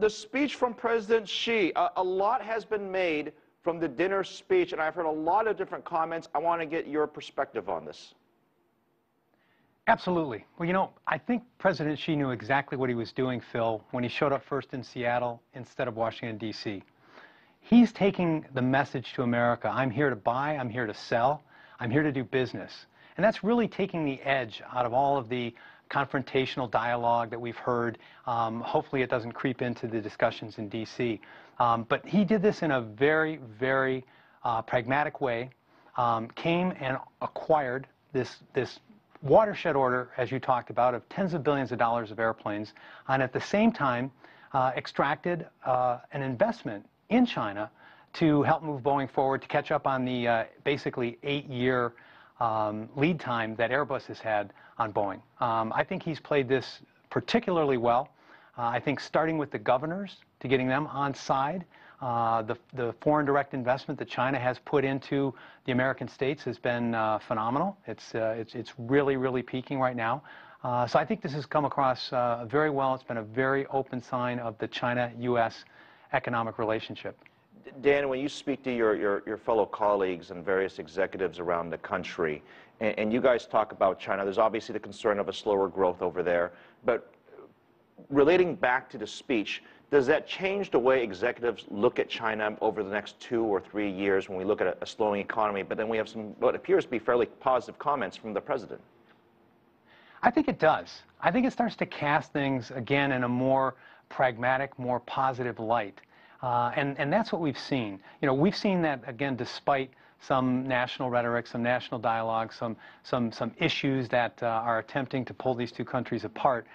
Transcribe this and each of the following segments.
the speech from President Xi, a lot has been made from the dinner speech, and I've heard a lot of different comments. I want to get your perspective on this. Absolutely. Well, you know, I think President Xi knew exactly what he was doing, Phil, when he showed up first in Seattle instead of Washington, D.C. He's taking the message to America: I'm here to buy, I'm here to sell, I'm here to do business. And that's really taking the edge out of all of the confrontational dialogue that we've heard. Hopefully it doesn't creep into the discussions in D.C. But he did this in a very, very pragmatic way, came and acquired this watershed order, as you talked about, of tens of billions of dollars of airplanes, and at the same time extracted an investment in China to help move Boeing forward, to catch up on the basically 8-year lead time that Airbus has had on Boeing. I think he's played this particularly well. I think starting with the governors, to getting them on side, the foreign direct investment that China has put into the American states has been phenomenal. It's really, really peaking right now. So I think this has come across very well. It's been a very open sign of the China-U.S. economic relationship. Dan, when you speak to your fellow colleagues and various executives around the country, and you guys talk about China, there's obviously the concern of a slower growth over there, but relating back to the speech, does that change the way executives look at China over the next 2 or 3 years when we look at a slowing economy, but then we have some what appears to be fairly positive comments from the president? I think it does. I think it starts to cast things again in a more pragmatic, more positive light. And that's what we've seen. You know, we've seen that, again, despite some national rhetoric, some national dialogue, some issues that are attempting to pull these two countries apart.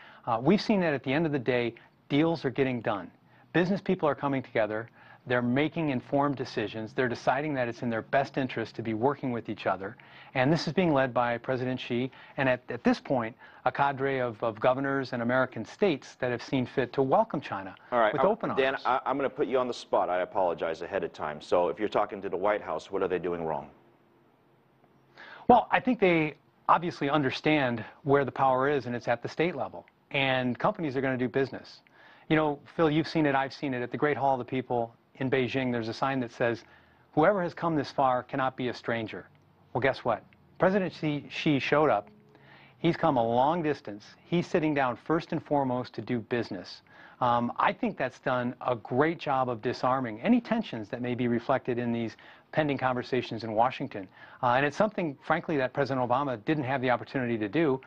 We've seen that at the end of the day, deals are getting done. Business people are coming together. They're making informed decisions. They're deciding that it's in their best interest to be working with each other. And this is being led by President Xi, and at this point, a cadre of governors and American states that have seen fit to welcome China with open arms. Dan, I'm going to put you on the spot. I apologize ahead of time. So if you're talking to the White House, what are they doing wrong? Well, I think they obviously understand where the power is, and it's at the state level. And companies are going to do business. You know, Phil, you've seen it, I've seen it. At the Great Hall of the People in Beijing, there's a sign that says, "Whoever has come this far cannot be a stranger." Well, guess what? President Xi showed up. He's come a long distance. He's sitting down first and foremost to do business. I think that's done a great job of disarming any tensions that may be reflected in these pending conversations in Washington. And it's something, frankly, that President Obama didn't have the opportunity to do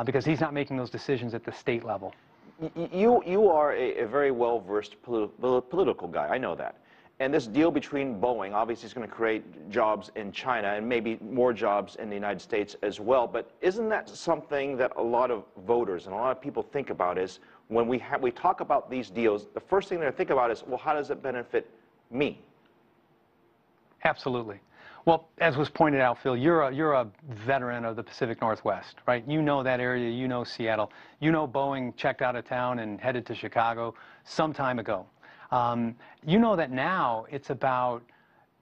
because he's not making those decisions at the state level. You are a very well-versed political guy. I know that. And this deal between Boeing obviously is going to create jobs in China and maybe more jobs in the United States as well. But isn't that something that a lot of voters and a lot of people think about is when we talk about these deals, the first thing they think about is, well, how does it benefit me? Absolutely. Well, as was pointed out, Phil, you're a veteran of the Pacific Northwest, right? You know that area. You know Seattle. You know Boeing checked out of town and headed to Chicago some time ago. You know that now it's about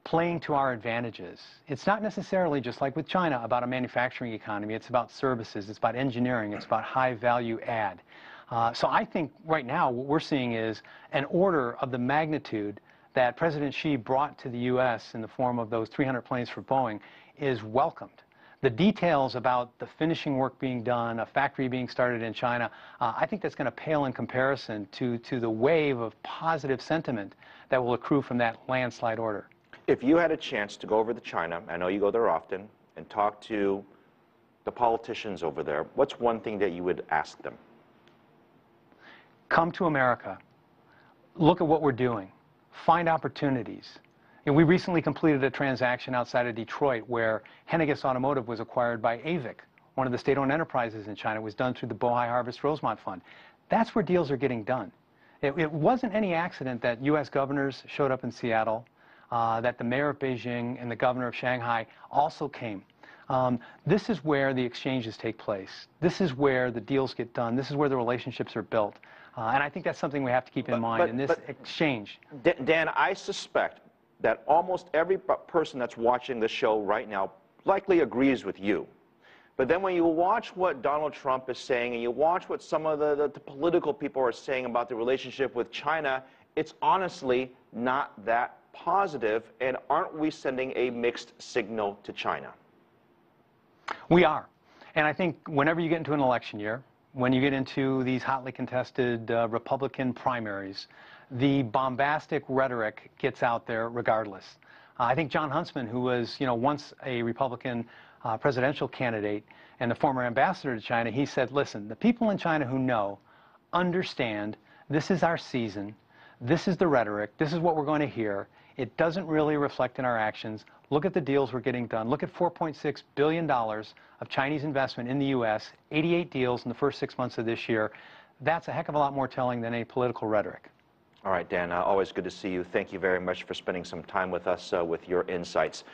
playing to our advantages. It's not necessarily, just like with China, about a manufacturing economy. It's about services. It's about engineering. It's about high value add. So I think right now what we're seeing is an order of the magnitude that President Xi brought to the U.S. in the form of those 300 planes for Boeing is welcomed. The details about the finishing work being done, a factory being started in China, I think that's going to pale in comparison to the wave of positive sentiment that will accrue from that landslide order. If you had a chance to go over to China, I know you go there often, and talk to the politicians over there, what's one thing that you would ask them? Come to America. Look at what we're doing. Find opportunities. And we recently completed a transaction outside of Detroit where Henniges Automotive was acquired by AVIC, one of the state-owned enterprises in China. It was done through the Bohai Harvest Rosemont Fund. That's where deals are getting done. It wasn't any accident that U.S. governors showed up in Seattle, that the mayor of Beijing and the governor of Shanghai also came. This is where the exchanges take place. This is where the deals get done. This is where the relationships are built. And I think that's something we have to keep in mind in this exchange. Dan, I suspect that almost every person that's watching this show right now likely agrees with you But then when you watch what Donald Trump is saying and you watch what some of the political people are saying about the relationship with China, it's honestly not that positive. And aren't we sending a mixed signal to China? We are. And I think whenever you get into an election year, when you get into these hotly contested Republican primaries, the bombastic rhetoric gets out there regardless. I think John Huntsman, who was, once a Republican presidential candidate and the former ambassador to China, he said, listen, the people in China who know understand this is our season, this is the rhetoric, this is what we're going to hear. It doesn't really reflect in our actions. Look at the deals we're getting done. Look at $4.6 billion of Chinese investment in the U.S., 88 deals in the first 6 months of this year. That's a heck of a lot more telling than any political rhetoric. All right, Dan, always good to see you. Thank you very much for spending some time with us with your insights.